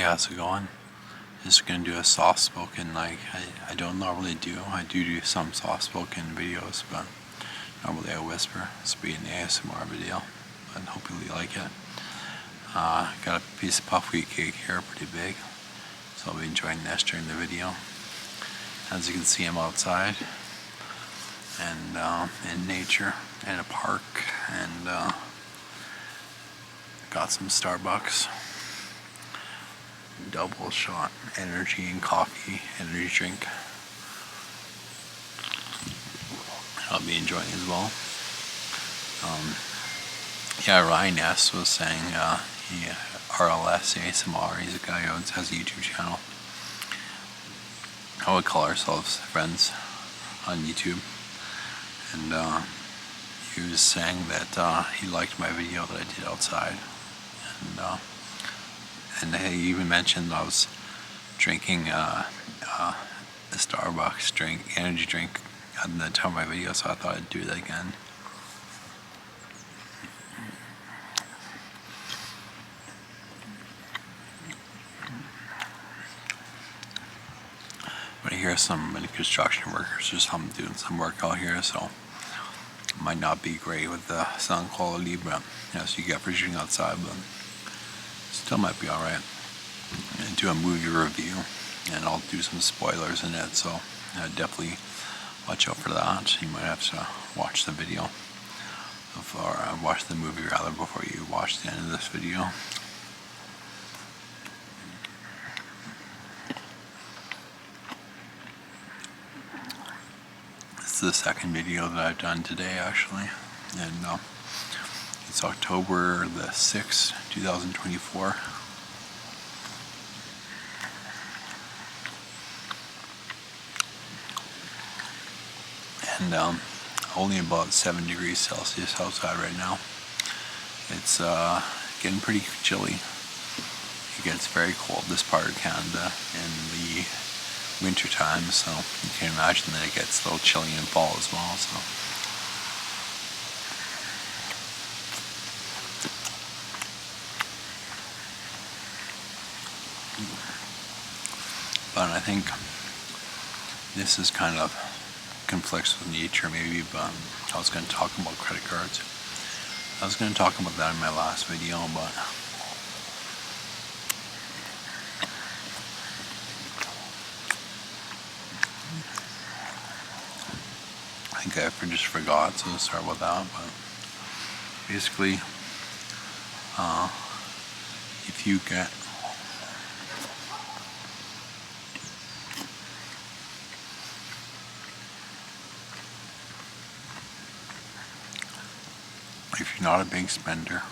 how's it going? Just gonna do a soft spoken like I don't normally do. I do some soft spoken videos, but normally I whisper. This will be an ASMR video, but hopefully you like it. Got a piece of puff wheat cake here, pretty big, so I'll be enjoying this during the video. As you can see, I'm outside and in nature, in a park, and got some Starbucks double shot energy and coffee energy drink. I'll be enjoying as well. Ryan S was saying he RLS ASMR. He's a guy who has a YouTube channel. I would call ourselves friends on YouTube, and he was saying that he liked my video that I did outside, and he even mentioned I was drinking a Starbucks energy drink at the time of my video, so I thought I'd do that again. But I hear many construction workers or something doing some work out here, so it might not be great with the sound quality, but so you get for shooting outside, but still might be alright. And do a movie review, and I'll do some spoilers in it, so definitely watch out for that. You might have to watch the video, or watch the movie rather, before you watch the end of this video. This is the second video that I've done today, actually, and it's October the 6th, 2024. And only about 7 degrees Celsius outside right now. It's getting pretty chilly. It gets very cold this part of Canada in the winter time, so you can imagine that it gets a little chilly in fall as well. So but I think this is kind of conflicts with nature maybe, but I was going to talk about credit cards. I was going to talk about that in my last video, but I think I just forgot, so sorry about that. But basically, if you get if you're not a big spender,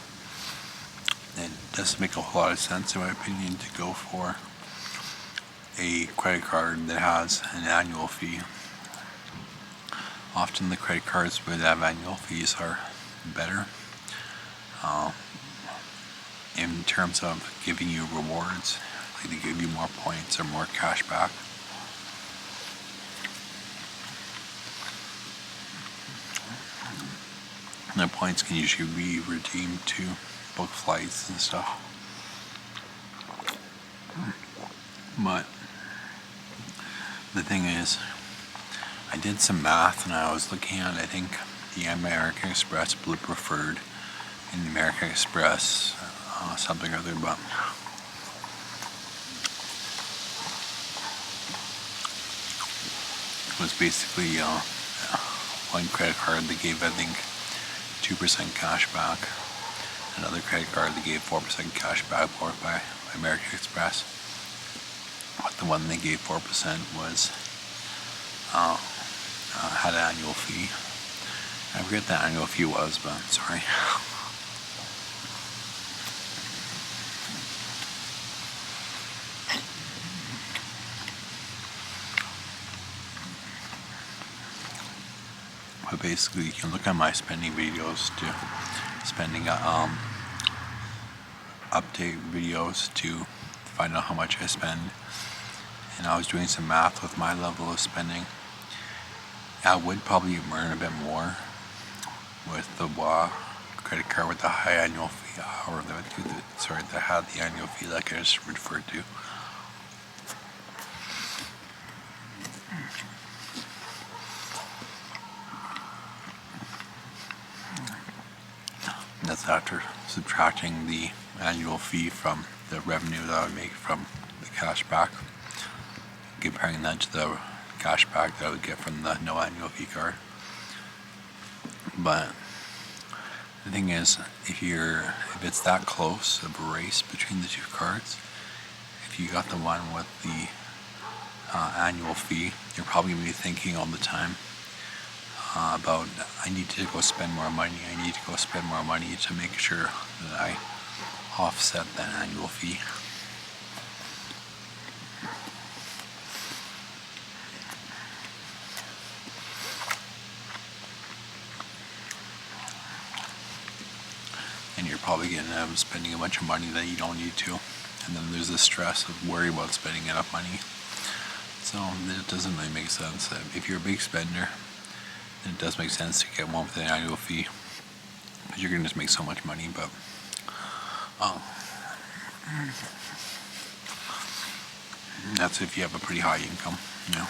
it doesn't make a whole lot of sense, in my opinion, to go for a credit card that has an annual fee. Often the credit cards with that annual fees are better in terms of giving you rewards, like they give you more points or more cash back. And the points can usually be redeemed to book flights and stuff. But the thing is, I did some math and I was looking at, I think, the American Express Blue Preferred and the American Express something or other, but it was basically one credit card that gave, I think, 2% cash back. Another credit card that gave 4% cash back, bought by American Express. But the one that gave 4% was had an annual fee. I forget what the annual fee was, but sorry. But basically, you can look at my spending videos to spending update videos to find out how much I spend. And I was doing some math with my level of spending. I would probably earn a bit more with the credit card with the high annual fee, or that had the annual fee like I just referred to. That's after subtracting the annual fee from the revenue that I would make from the cash back, comparing that to the cash back that I would get from the no annual fee card. But the thing is, if it's that close of a race between the two cards, if you got the one with the annual fee, you're probably going to be thinking all the time about, I need to go spend more money, to make sure that I offset that annual fee. And you're probably going to end up spending a bunch of money that you don't need to. And then there's the stress of worry about spending enough money. So it doesn't really make sense. If you're a big spender, it does make sense to get one with an annual fee, because you're going to just make so much money. But that's if you have a pretty high income, you know.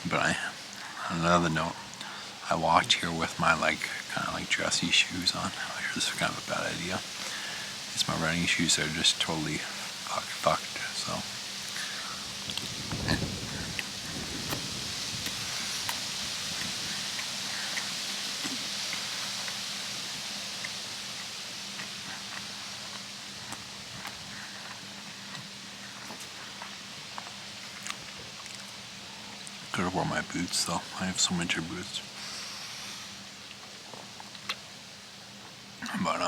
But on another note, I walked here with my kind of dressy shoes on. This is kind of a bad idea. It's my running shoes that are just totally fucked. So. Could have worn my boots though. I have some winter boots. But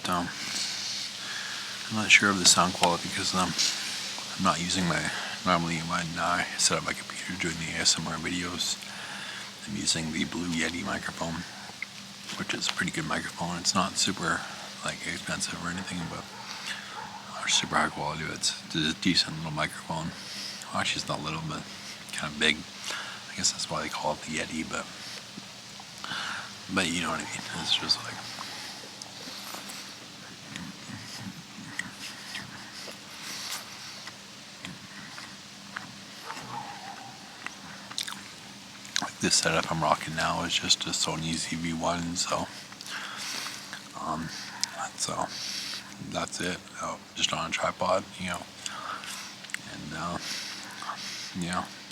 I'm not sure of the sound quality because I'm not using normally when I set up my computer doing the ASMR videos, I'm using the Blue Yeti microphone, which is a pretty good microphone. It's not super expensive or anything, but super high quality. It's a decent little microphone. Well, actually, it's not little, but kind of big. I guess that's why they call it the Yeti, but you know what I mean. It's just this setup I'm rocking now is just a Sony ZV-1, that's it. Just on a tripod, you know. And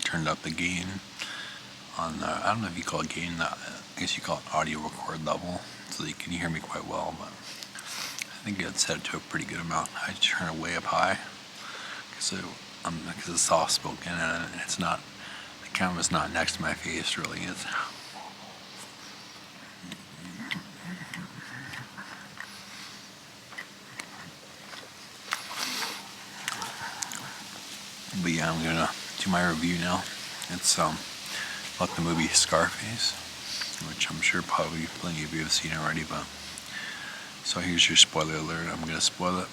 turned up the gain on the, I don't know if you call it gain, I guess you call it audio record level, so that you can hear me quite well, but I think it's set to a pretty good amount. I turn it way up high because it's soft spoken and it's not, the camera's not next to my face really. But yeah, I'm gonna do my review now. It's about the movie Scarface, which I'm sure probably plenty of you have seen already, but so here's your spoiler alert. I'm gonna spoil it.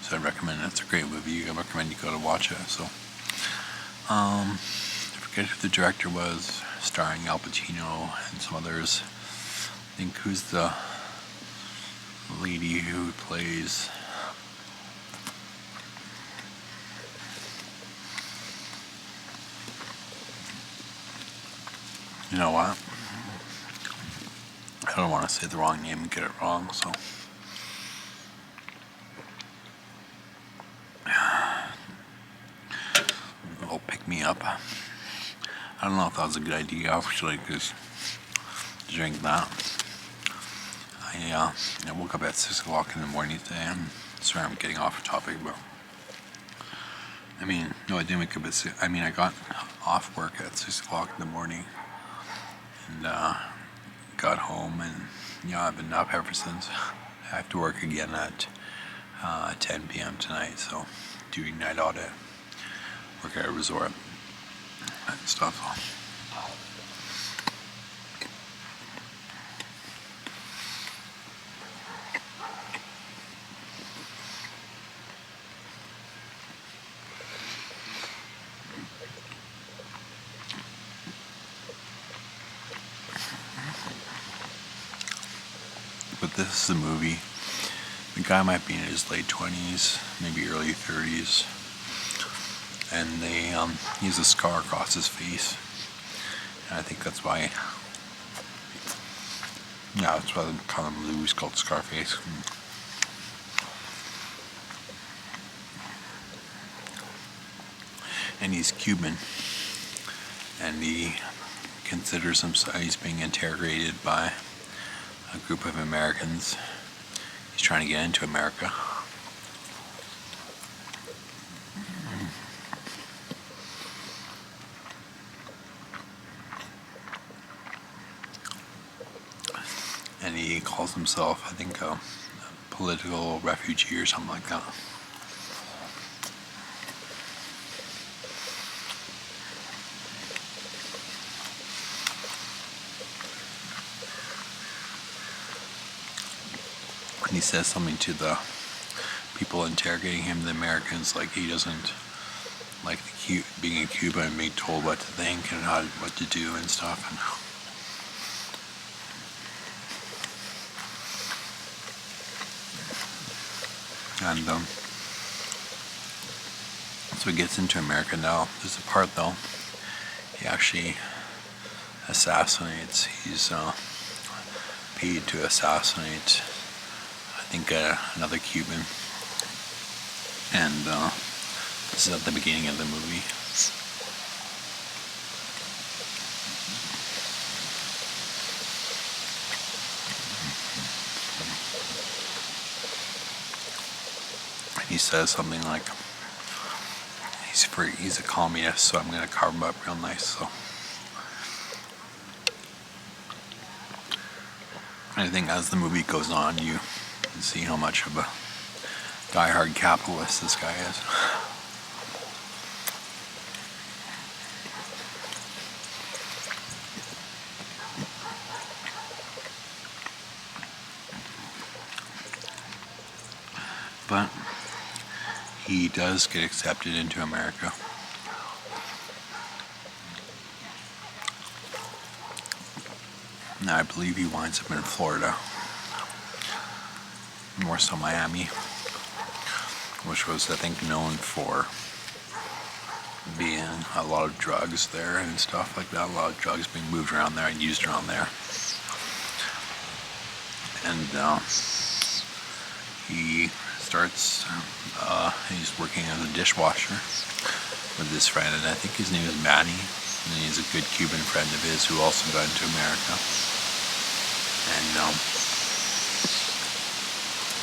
So I recommend it. It's a great movie. I recommend you go to watch it. So I forget who the director was, starring Al Pacino and some others. I think who's the lady who plays you know what? I don't want to say the wrong name and get it wrong, so it'll pick me up. I don't know if that was a good idea, actually, because drink that. I woke up at 6 o'clock in the morning today. Sorry, I'm getting off topic, but I didn't wake up at 6. I got off work at 6 o'clock in the morning and got home, and I've been up ever since. I have to work again at 10 p.m. tonight, so doing night audit, work at a resort and stuff. but this is a movie. The guy might be in his late 20s, maybe early 30s, and he has a scar across his face. And I think that's why, that's why the movie's called Scarface. And he's Cuban, and he considers himself, he's being interrogated by a group of Americans. He's trying to get into America. And he calls himself, I think, a political refugee or something like that. And he says something to the people interrogating him, the Americans, like he doesn't like being a Cuban and being told what to think and what to do and stuff. And so he gets into America now. There's a part though, he actually assassinates. He's paid to assassinate, I think, another Cuban. And this is at the beginning of the movie. He says something like, he's a communist, so I'm going to carve him up real nice. So I think as the movie goes on, you can see how much of a die-hard capitalist this guy is. But he does get accepted into America. Now I believe he winds up in Florida, more so Miami, which was, I think, known for being a lot of drugs there and stuff like that. A lot of drugs being moved around there and used around there. And he starts, he's working as a dishwasher with his friend, and I think his name is Manny, and he's a good Cuban friend of his who also got into America. And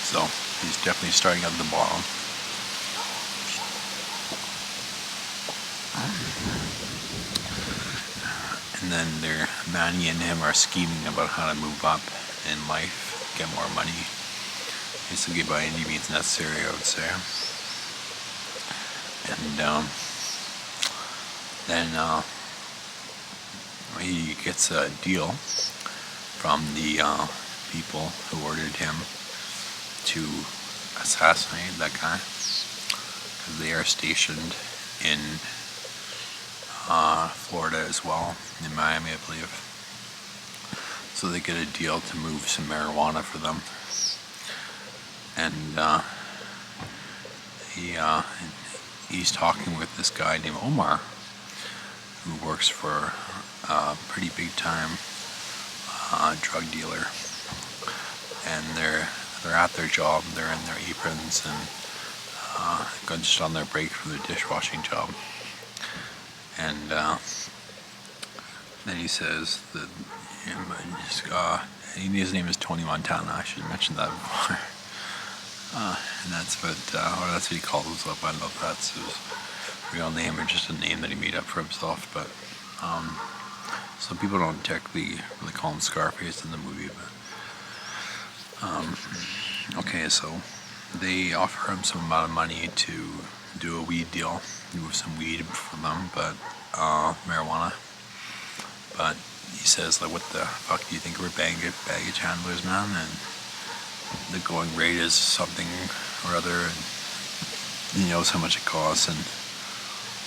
so he's definitely starting at the bottom. And then Manny and him are scheming about how to move up in life, get more money, basically by any means necessary, I would say. And then he gets a deal from the people who ordered him to assassinate that guy, because they are stationed in Florida as well, in Miami, I believe. So they get a deal to move some marijuana for them. And he's talking with this guy named Omar, who works for a pretty big time drug dealer. And they're at their job, they're in their aprons and just on their break from their dishwashing job. And then he says that his name is Tony Montana. I should have mentioned that before. And that's what he calls himself. I don't know if that's his real name or just a name that he made up for himself. But so people don't technically really call him Scarface in the movie. But okay, so they offer him some amount of money to do a weed deal, move some weed for them, but marijuana. But he says, like, what the fuck do you think we're baggage handlers, man? And the going rate is something or other, and he knows how much it costs, and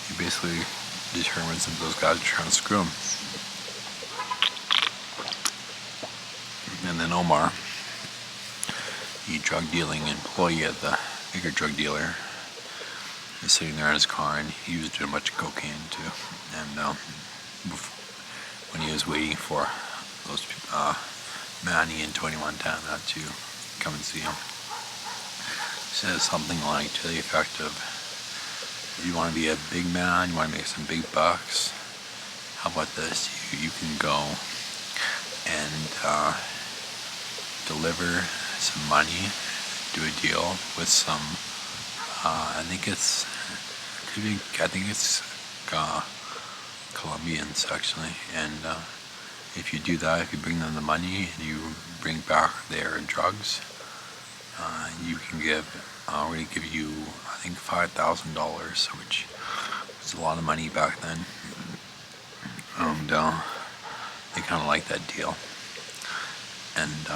he basically determines that those guys are trying to screw him. And then Omar the drug dealing employee at the bigger drug dealer is sitting there in his car, and he was doing a bunch of cocaine too. And when he was waiting for those Manny and Tony Montana to come and see him, he says something like to the effect of, "You want to be a big man? You want to make some big bucks? How about this? You can go and deliver some money, do a deal with some. I think it's Colombians actually. And if you do that, if you bring them the money and you bring back their drugs, you can we're going to give you, I think, $5,000, which was a lot of money back then." And they kind of like that deal. And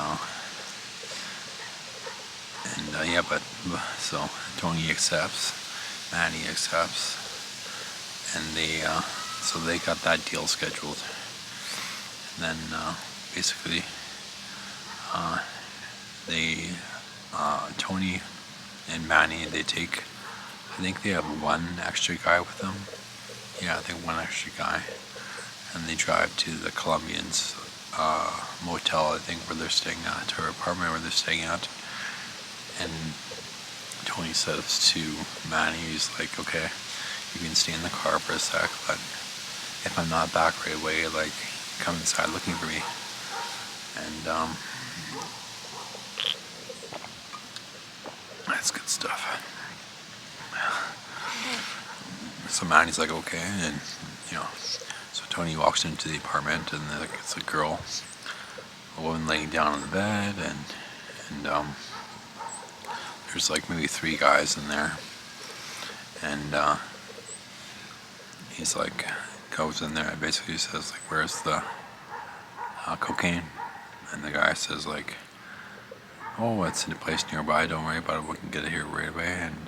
yeah, but so Tony accepts, Manny accepts, and so they got that deal scheduled. And then basically, Tony and Manny, I think they have one extra guy with them. Yeah, I think one extra guy. And they drive to the Colombians' motel, I think, where they're staying at, or apartment where they're staying at. And Tony says to Manny, he's like, "Okay, you can stay in the car for a sec, but if I'm not back right away, like, come inside looking for me." And that's good stuff. So Manny's like, "Okay," and so Tony walks into the apartment, and it's a girl, a woman laying down on the bed, and there's like maybe 3 guys in there, and he's like, goes in there and basically says like, "Where's the cocaine?" And the guy says like, "Oh, it's in a place nearby, don't worry about it, we can get it here right away." And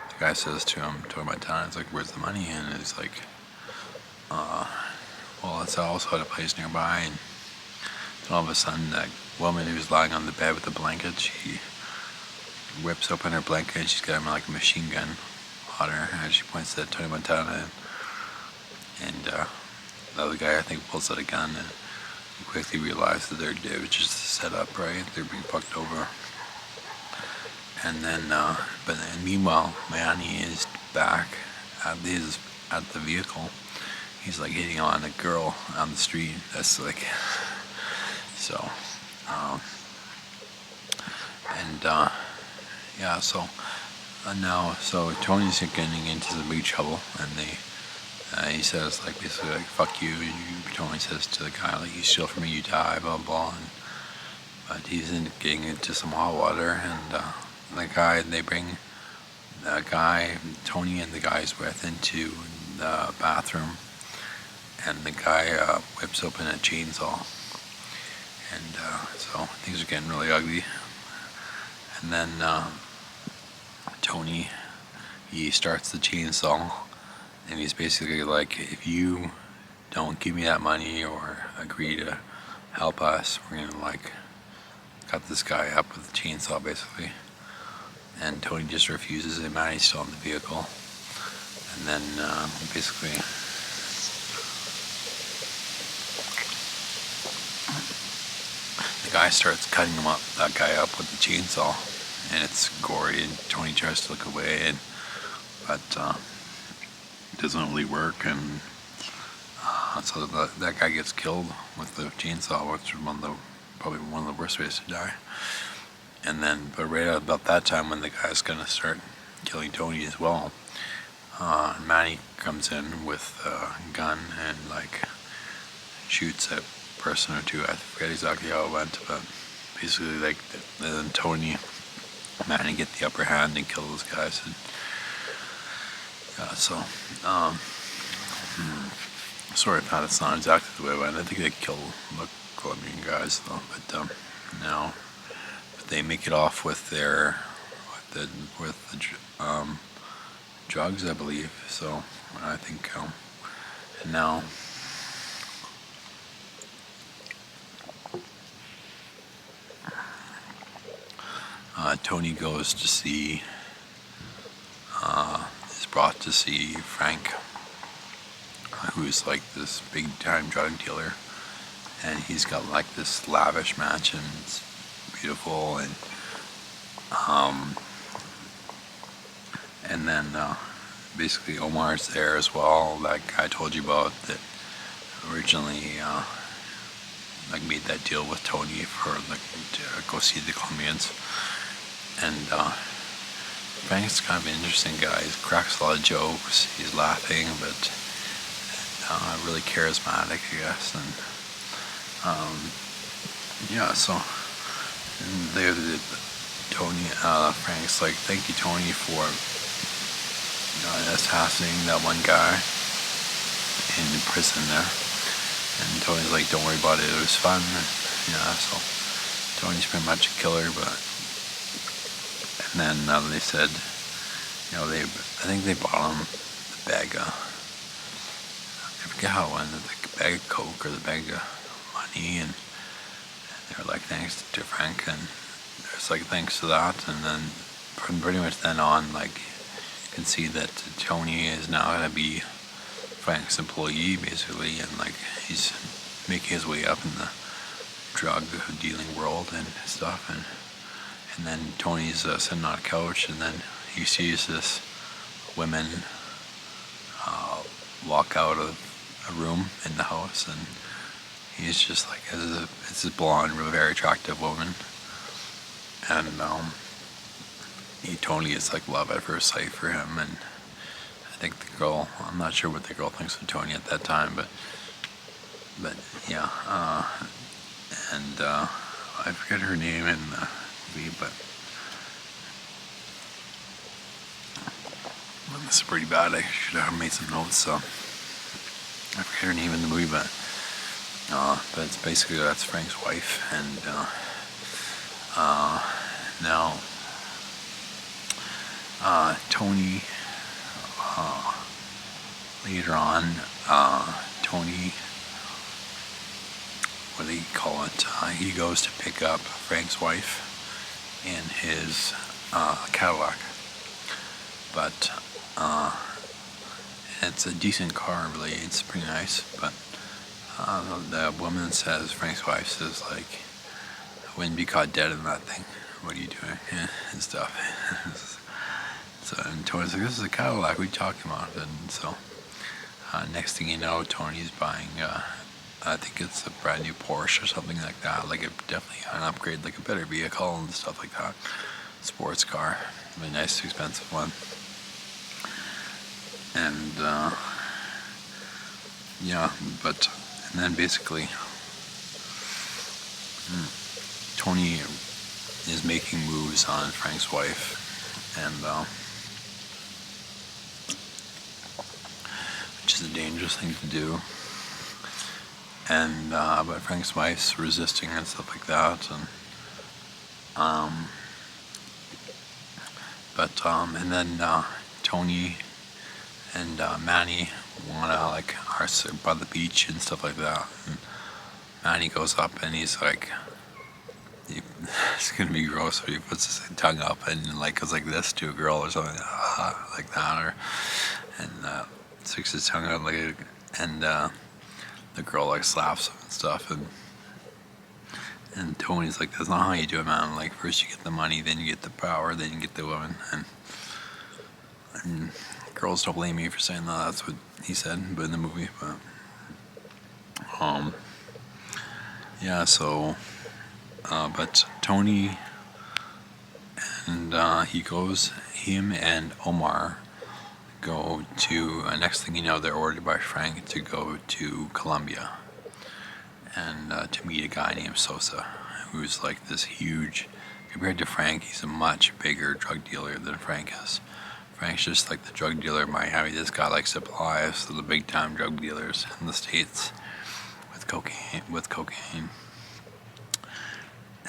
the guy says to him, my town, it's like, "Where's the money?" And he's like, "Well, it's also at a place nearby." And then all of a sudden, that woman who's lying on the bed with the blanket, she whips open her blanket, and she's got him like a machine gun on her, and she points at Tony Montana, and the other guy, I think, pulls out a gun, and you quickly realize that it was just set up, right? They're being fucked over. And then, but then meanwhile, Manny is back at the vehicle. He's like hitting on a girl on the street. That's like, so, and yeah. So now, so Tony's getting into the big trouble, and he says like, basically like, "Fuck you." Tony says to the guy like, "You steal from me, you die," blah blah. But he's getting into some hot water, and they bring the guy, Tony and the guys with, into the bathroom, and the guy whips open a chainsaw, and so things are getting really ugly. And then Tony, he starts the chainsaw, and he's basically like, "If you don't give me that money or agree to help us, we're gonna like cut this guy up with a chainsaw," basically. And Tony just refuses, and Manny's still in the vehicle. And then basically the guy starts cutting that guy up with the chainsaw, and it's gory, and Tony tries to look away, but it doesn't really work, and so that guy gets killed with the chainsaw, which is probably one of the worst ways to die. And then, but right about that time, when the guy's gonna start killing Tony as well, Manny comes in with a gun and like shoots a person or two. I forget exactly how it went, but basically like then Tony, Manny get the upper hand and kill those guys. And yeah, so sorry if that's not exactly the way it went. I think they kill the Colombian guys though, but no. They make it off with the drugs, I believe. So I think, and now Tony goes to see, is brought to see Frank, who's like this big time drug dealer, and he's got like this lavish mansion. It's beautiful, and then basically Omar's there as well. That guy I told you about that originally like made that deal with Tony for like to go see the Colombians. And Frank's kind of an interesting guy. He cracks a lot of jokes. He's laughing, but really charismatic, I guess. And yeah, so and Tony, Frank's like, thank you, Tony, for assassinating that one guy in prison there. And Tony's like, don't worry about it. It was fun. And, yeah, so Tony's pretty much a killer, but. And then they said, I think they bought him the bag of, I forget how it went, the bag of Coke or the bag of money, and they were like, thanks to Frank, and there's like, thanks to that, and then from pretty much then on, like, you can see that Tony is now going to be Frank's employee, basically, and like, he's making his way up in the drug dealing world and stuff, and then Tony's sitting on a couch, and then he sees this woman walk out of a room in the house, and he's just like, it's this blonde, very attractive woman, and Tony is like love at first sight for him, and I think the girl, I'm not sure what the girl thinks of Tony at that time, but yeah, and I forget her name in the movie, but this is pretty bad. I should have made some notes. So I forget her name in the movie, but it's basically, that's Frank's wife, and now Tony. Later on, Tony, what do you call it? He goes to pick up Frank's wife in his Cadillac, but it's a decent car, really. It's pretty nice, but the woman says, Frank's wife says, like, I wouldn't be caught dead in that thing. What are you doing? Yeah, and stuff. So, and Tony's like, this is a Cadillac, what are you talking about? And so next thing you know, Tony's buying I think it's a brand new Porsche or something like that, like definitely an upgrade, like a better vehicle and stuff like that. Sports car, a nice expensive one. And yeah, and then basically Tony is making moves on Frank's wife, and which is a dangerous thing to do. And but Frank's wife's resisting and stuff like that, and and then Tony and Manny wanna like are by the beach and stuff like that. And Manny goes up and he's like, it's gonna be gross, but he puts his tongue up and like goes like this to a girl or something like that, or and sticks his tongue out like, and the girl like slaps him and stuff, and Tony's like, that's not how you do it, man. Like, first you get the money, then you get the power, then you get the woman, and girls don't blame me for saying that. That's what he said, but in the movie, but yeah. So, but Tony and him and Omar go to, next thing you know, they're ordered by Frank to go to Colombia and to meet a guy named Sosa, who's like this huge, compared to Frank, he's a much bigger drug dealer than Frank is. Frank's just like the drug dealer in Miami. This guy like supplies to the big time drug dealers in the States with cocaine.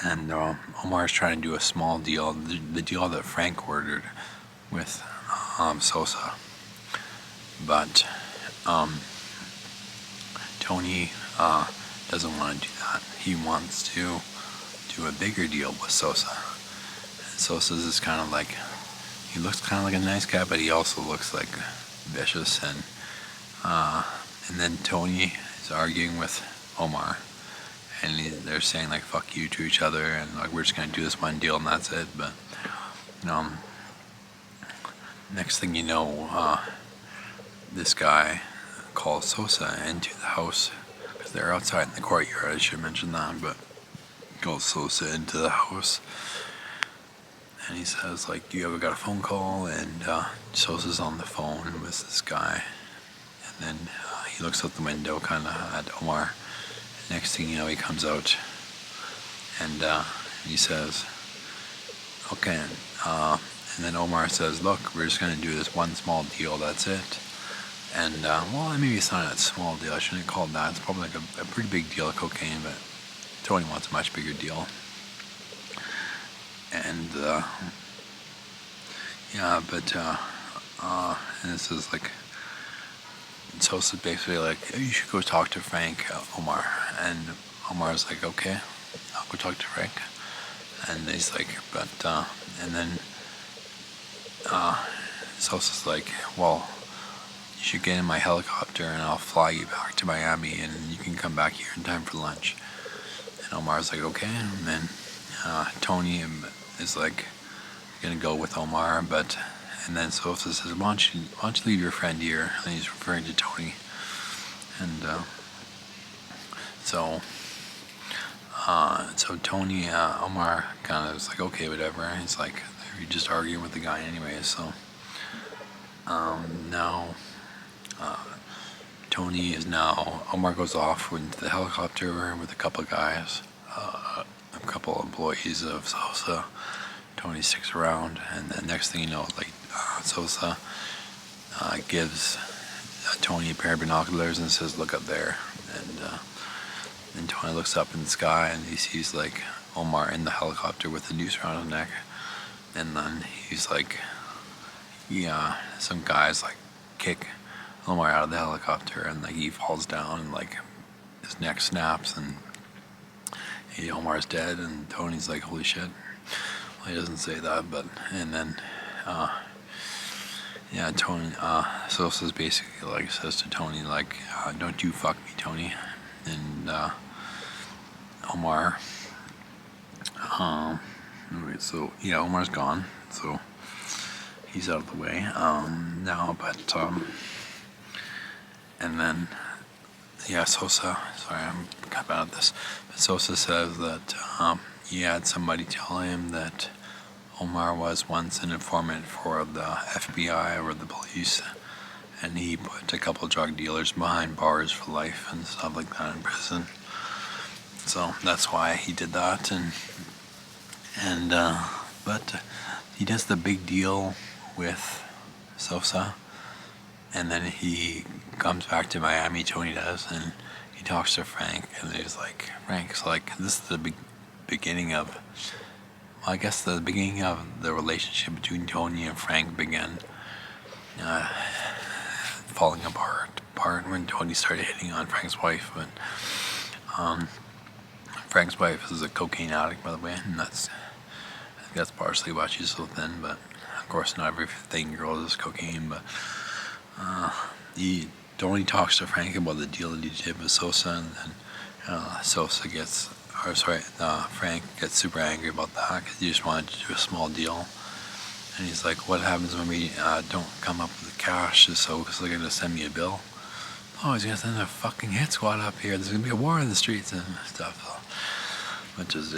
And Omar's trying to do a small deal, the deal that Frank ordered with Sosa. But Tony doesn't want to do that. He wants to do a bigger deal with Sosa. Sosa's is kind of like, he looks kind of like a nice guy, but he also looks like vicious. And then Tony is arguing with Omar, and they're saying like "fuck you" to each other, and like we're just gonna do this one deal and that's it. But next thing you know, this guy calls Sosa into the house because they're outside in the courtyard. I should mention that, but calls Sosa into the house. And he says, like, "You ever got a phone call?" And Sosa's on the phone with this guy. And then he looks out the window kind of at Omar. Next thing you know, he comes out and he says, "Okay." And then Omar says, "Look, we're just going to do this one small deal, that's it." And, well, maybe it's not a small deal. I shouldn't call it that. It's probably like a pretty big deal of cocaine, but Tony wants a much bigger deal. And and this is like, Sosa's basically like, "Oh, you should go talk to Frank, Omar." And Omar's like, "Okay, I'll go talk to Frank." And he's like, but and then Sosa's like, "Well, you should get in my helicopter and I'll fly you back to Miami and you can come back here in time for lunch." And Omar's like, "Okay." And then Tony is like gonna go with Omar, and then Sosa says, why don't you leave your friend here?" And he's referring to Tony. And so Tony, Omar kind of is like, "Okay, whatever." He's like, "You're just arguing with the guy anyway." So now Omar goes off into the helicopter with a couple of guys, a couple employees of Sosa. Tony sticks around, and then next thing you know, like Sosa gives Tony a pair of binoculars and says, "Look up there." And then Tony looks up in the sky and he sees like Omar in the helicopter with the noose around his neck. And then he's like, some guys like kick Omar out of the helicopter, and like he falls down and like his neck snaps and Omar's dead. And Tony's like, "Holy shit." Well, he doesn't say that, but and then Tony Sosa's basically like says to Tony like, "Don't you fuck me, Tony." And Omar Omar's gone, so he's out of the way now. But and then Sosa. Sorry, I'm kind of bad at this. But Sosa says that he had somebody tell him that Omar was once an informant for the FBI or the police, and he put a couple drug dealers behind bars for life and stuff like that in prison. So that's why he did that, but he does the big deal with Sosa, and then he comes back to Miami. Tony does, and he talks to Frank, and he's like, Frank's like, "This is the beginning of." I guess the beginning of the relationship between Tony and Frank began falling apart when Tony started hitting on Frank's wife. But Frank's wife is a cocaine addict, by the way, and I think that's partially why she's so thin. But of course, not every thin girl is cocaine. But Tony talks to Frank about the deal that he did with Sosa, and then Frank gets super angry about that because he just wanted to do a small deal. And he's like, "What happens when we don't come up with the cash? So they're going to send me a bill?" "Oh, he's going to send a fucking hit squad up here. There's going to be a war in the streets and stuff." So, which is,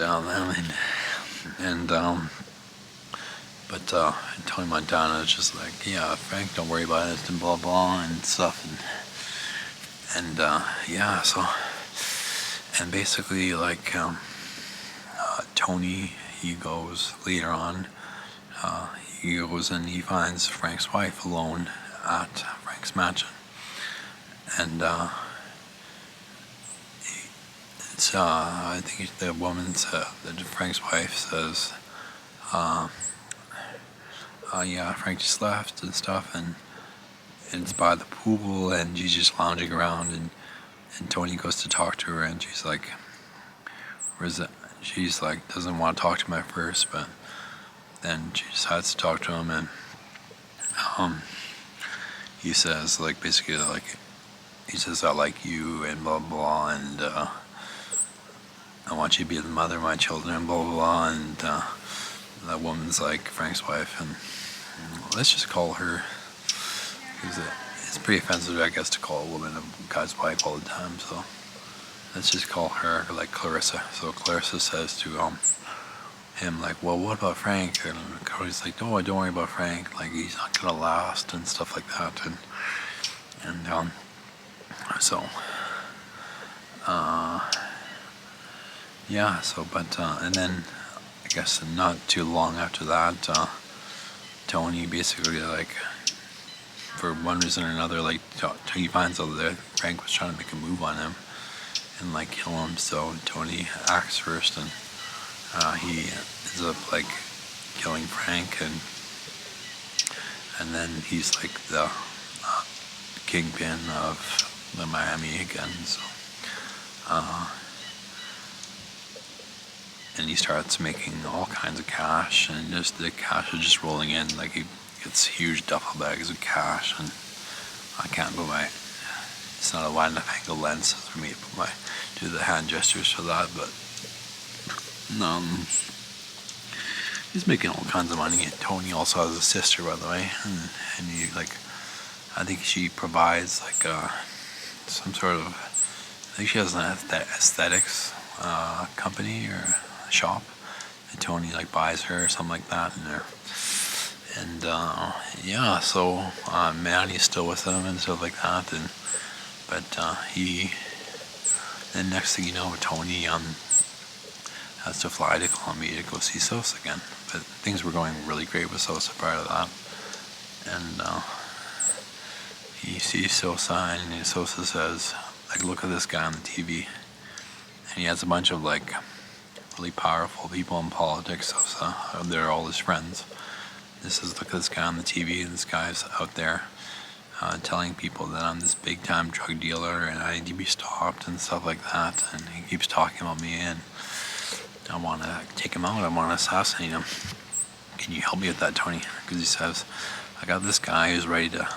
but Tony Montana is just like, "Yeah, Frank, don't worry about it," and blah, blah, and stuff. And basically, like, Tony, he goes later on, he goes and he finds Frank's wife alone at Frank's mansion. And I think the woman said, that Frank's wife says, Frank just left and stuff, and it's by the pool, and she's just lounging around, and Tony goes to talk to her, and she's like, "Where's it?" She's like, doesn't want to talk to him at first, but then she decides to talk to him, and he says, like, basically, like, he says, I like you, and blah, blah, blah, and I want you to be the mother of my children, and blah, blah, blah, and that woman's, like, Frank's wife, and let's just call her, because it's pretty offensive, I guess, to call a woman a guy's wife all the time, so let's just call her, like, Clarissa. So Clarissa says to him, like, well, what about Frank? And Cody's like, no, don't worry about Frank, like, he's not gonna last, and stuff like that, and so yeah, so, but and then I guess not too long after that, Tony basically, like, for one reason or another, like, he finds out that Frank was trying to make a move on him and, like, kill him. So Tony acts first, and he ends up, like, killing Frank, and then he's, like, the kingpin of the Miami again. So and he starts making all kinds of cash, and just the cash is just rolling in. Like, he gets huge duffel bags of cash, and I can't put my, it's not a wide enough angle lens for me to do the hand gestures for that, but he's making all kinds of money. And Tony also has a sister, by the way, and he, like, I think she provides, like, some sort of, I think she has an aesthetics company or shop, and Tony, like, buys her or something like that, and yeah, so Maddie's still with him and stuff like that, and but then next thing you know, Tony has to fly to Colombia to go see Sosa again. But things were going really great with Sosa prior to that, and he sees Sosa, and Sosa says, like, look at this guy on the TV, and he has a bunch of, like, really powerful people in politics. Sosa, they're all his friends. This is, look at this guy on the TV, and this guy's out there telling people that I'm this big time drug dealer and I need to be stopped and stuff like that, and he keeps talking about me, and I want to take him out, I want to assassinate him. Can you help me with that, Tony? Because he says, I got this guy who's ready to,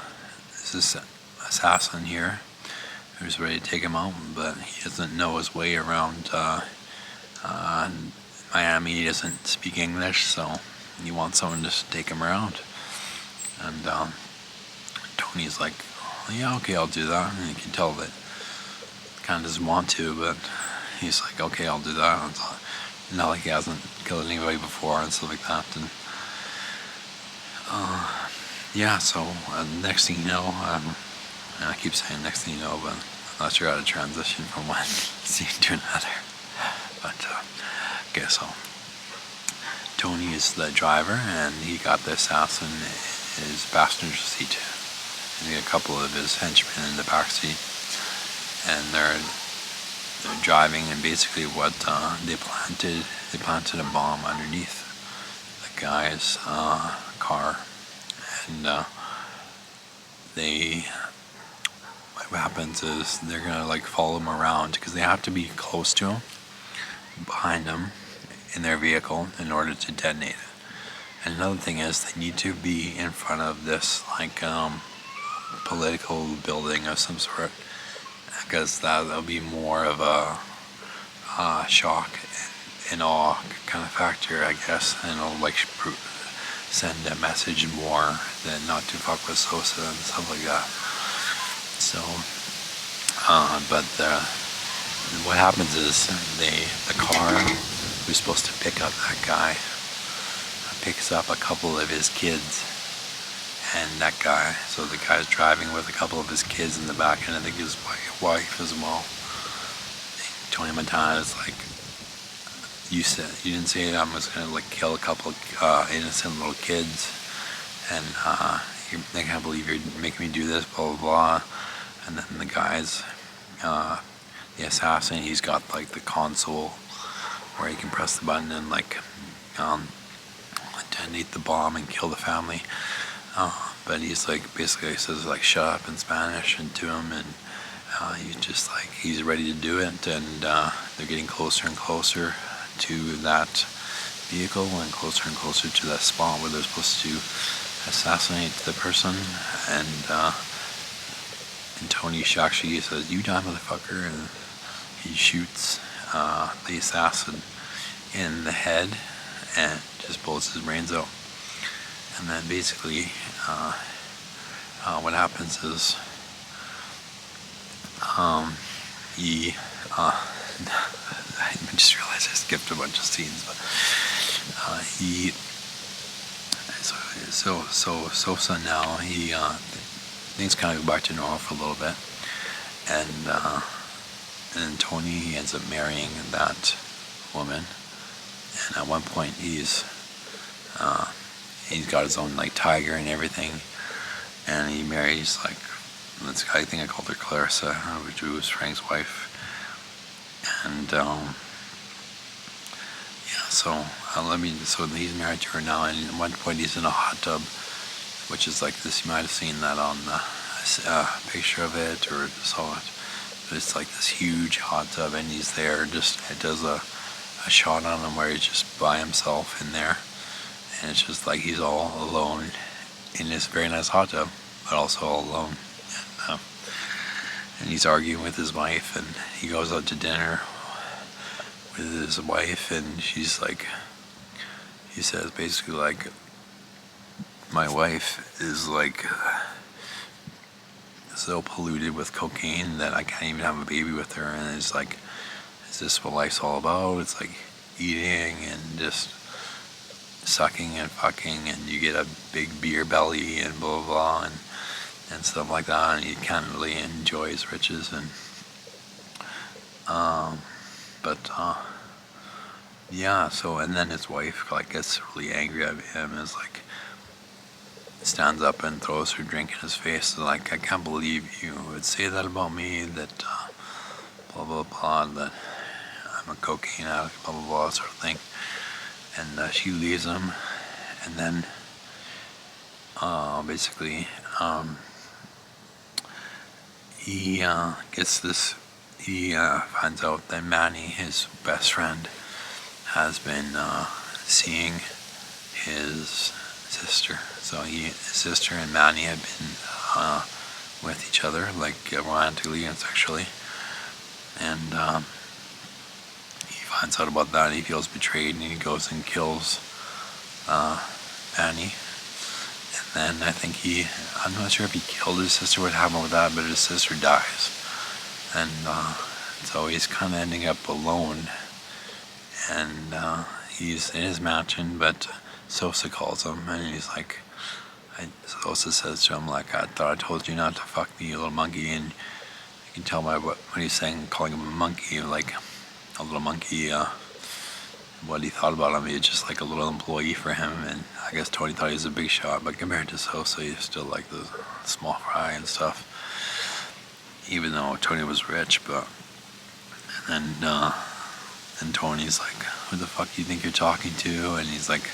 this assassin here who's ready to take him out, but he doesn't know his way around Miami. He doesn't speak English, so he wants someone to take him around. And Tony's like, oh, yeah, okay, I'll do that. And you can tell that he kind of doesn't want to, but he's like, okay, I'll do that. And it's not like he hasn't killed anybody before and stuff like that. And yeah, so next thing you know, and I keep saying next thing you know, but I'm not sure how to transition from one scene to another. But okay, so Tony is the driver, and he got the assassin in his passenger seat, and he got a couple of his henchmen in the back seat, and they're driving, and basically what they planted a bomb underneath the guy's car, and what happens is they're gonna, like, follow him around because they have to be close to him, behind him in their vehicle in order to detonate it. And another thing is they need to be in front of this, like, political building of some sort, because that'll be more of a shock and awe kind of factor, I guess, and it'll, like, send a message more than not to fuck with Sosa and stuff like that. So but what happens is the car who's supposed to pick up that guy picks up a couple of his kids, and that guy, so the guy's driving with a couple of his kids in the back, and I think his wife as well. Tony Montana is like, you didn't say that I was gonna, like, kill a couple innocent little kids, and I can't believe you're making me do this, blah blah blah. And then the guy's the assassin, he's got, like, the console where he can press the button and, like, detonate the bomb and kill the family, but he's, like, basically says, like, shut up in Spanish and to him, and he's just, like, he's ready to do it, and they're getting closer and closer to that vehicle went closer and closer to that spot where they're supposed to assassinate the person, and Tony actually says, "You die, motherfucker," and he shoots the assassin in the head and just blows his brains out. And then basically, what happens is he. I just realized I skipped a bunch of scenes, but he. So Sosa now things kind of go back to normal for a little bit, and Tony, he ends up marrying that woman, and at one point he's got his own like tiger and everything, and he marries like this guy. I think I called her Clarissa, which was Frank's wife, and so he's married to her now, and at one point he's in a hot tub, which is like this. You might have seen that on the picture of it or saw it. But it's like this huge hot tub, and he's there. It does a shot on him where he's just by himself in there, and it's just like he's all alone in this very nice hot tub, but also all alone. And he's arguing with his wife, and he goes out to dinner with his wife, and she's like, he says basically like, my wife is like so polluted with cocaine that I can't even have a baby with her, and it's like, is this what life's all about? It's like eating and just sucking and fucking, and you get a big beer belly and blah blah blah and stuff like that, and you can't really enjoy his riches, and yeah. So and then his wife like gets really angry at him, and is like, stands up and throws her drink in his face, like, I can't believe you would say that about me, that blah blah blah, that I'm a cocaine addict, blah blah blah, sort of thing. And she leaves him, and then basically he gets this. He finds out that Manny, his best friend, has been seeing his sister. So his sister and Manny have been with each other, like romantically and sexually, and he finds out about that, and he feels betrayed, and he goes and kills Manny. And then I think I'm not sure if he killed his sister, what happened with that, but his sister dies. And so he's kind of ending up alone, and he's in his mansion, but Sosa calls him, and he's like, Sosa says to him, like, I thought I told you not to fuck me, you little monkey, and you can tell by what he's saying, calling him a monkey, like a little monkey, what he thought about him. He's just like a little employee for him, and I guess Tony thought he was a big shot, but compared to Sosa, he's still like the small fry and stuff, even though Tony was rich. But and Tony's like, who the fuck do you think you're talking to? And he's like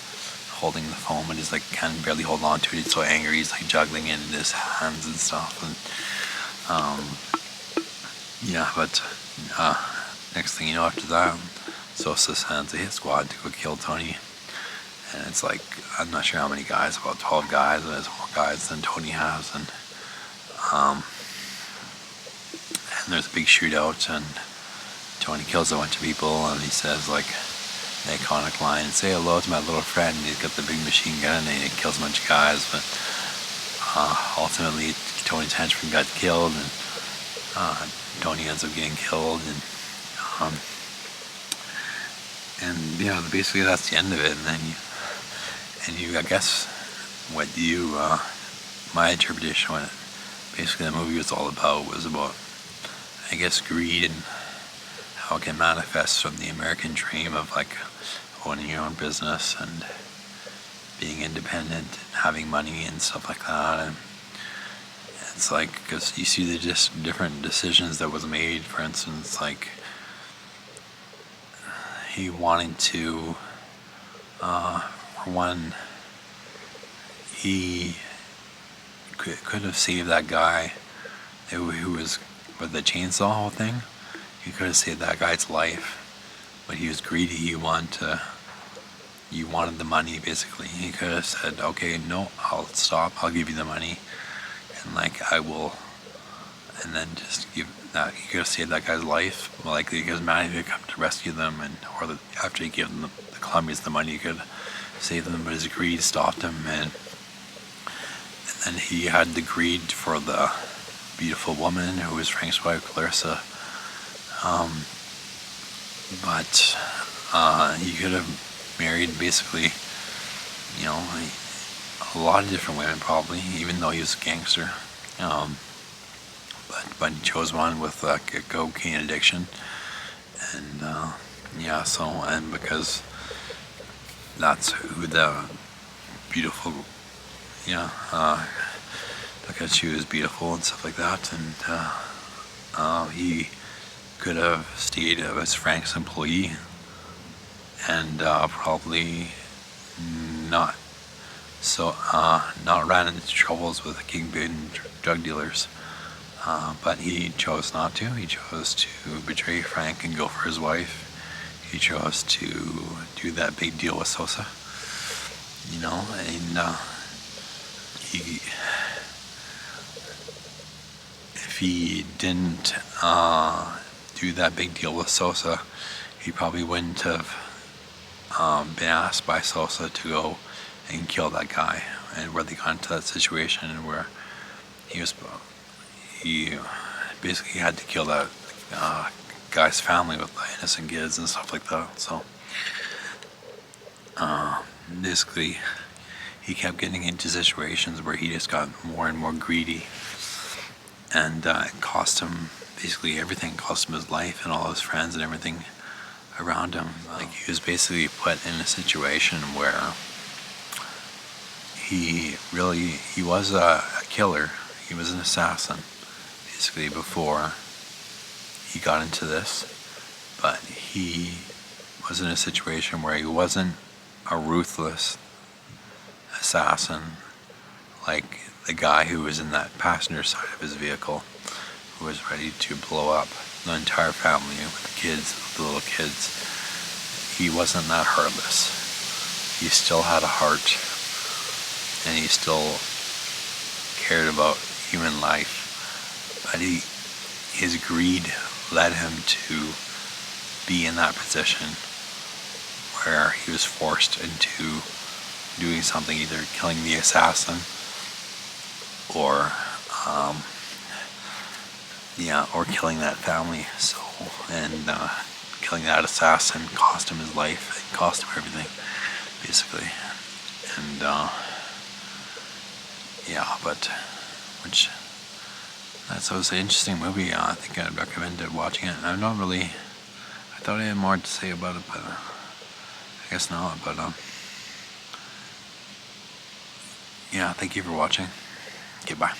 holding the phone, and he's like can barely hold on to it, he's so angry, he's like juggling it in his hands and stuff. And yeah, but next thing you know, after that, Sosa sends a hit squad to go kill Tony, and it's like, I'm not sure how many guys, about 12 guys, and there's more guys than Tony has, and there's a big shootout, and Tony kills a bunch of people, and he says like the iconic line, "Say hello to my little friend," and he's got the big machine gun, and he kills a bunch of guys, but ultimately Tony's henchman got killed, and Tony ends up getting killed, and yeah, basically that's the end of it. And then you I guess what you my interpretation of it, basically the movie was all about, was about, I guess, greed and how it can manifest from the American dream of like owning your own business and being independent and having money and stuff like that. And it's like, because you see the just different decisions that was made. For instance, like he wanted to, for one, he could have saved that guy who was with the chainsaw whole thing. He could have saved that guy's life, but he was greedy. He wanted to you wanted the money, basically. He could have said, okay, no, I'll stop, I'll give you the money, and like I will, and then just give that. He could have saved that guy's life. Well, like because Manny would come to rescue them, and after he gave them the Colombians the money, he could save them, but his greed stopped him, and then he had the greed for the beautiful woman who was Frank's wife, Clarissa. But he could have married basically, you know, a lot of different women probably, even though he was a gangster. But he chose one with like a cocaine addiction, and yeah. So and because that's who the beautiful, yeah, because she was beautiful and stuff like that, and he could have stayed as Frank's employee and probably not not ran into troubles with kingpin drug dealers. But he chose not to. He chose to betray Frank and go for his wife. He chose to do that big deal with Sosa, you know, and if he didn't do that big deal with Sosa, he probably wouldn't have been asked by Sosa to go and kill that guy, and where they got into that situation, and where he basically had to kill that guy's family with the innocent kids and stuff like that. So basically he kept getting into situations where he just got more and more greedy, and it cost him basically everything. It cost him his life and all his friends and everything around him. Like he was basically put in a situation where he was a killer. He was an assassin basically before he got into this, but he was in a situation where he wasn't a ruthless assassin like the guy who was in that passenger side of his vehicle, who was ready to blow up the entire family with the kids, the little kids. He wasn't that heartless. He still had a heart, and he still cared about human life. But his greed led him to be in that position where he was forced into doing something, either killing the assassin or or killing that family. So, and killing that assassin cost him his life. It cost him everything, basically. And which that's always an interesting movie. I think I'd recommend watching it. I thought I had more to say about it, but I guess not. But yeah, thank you for watching. Goodbye.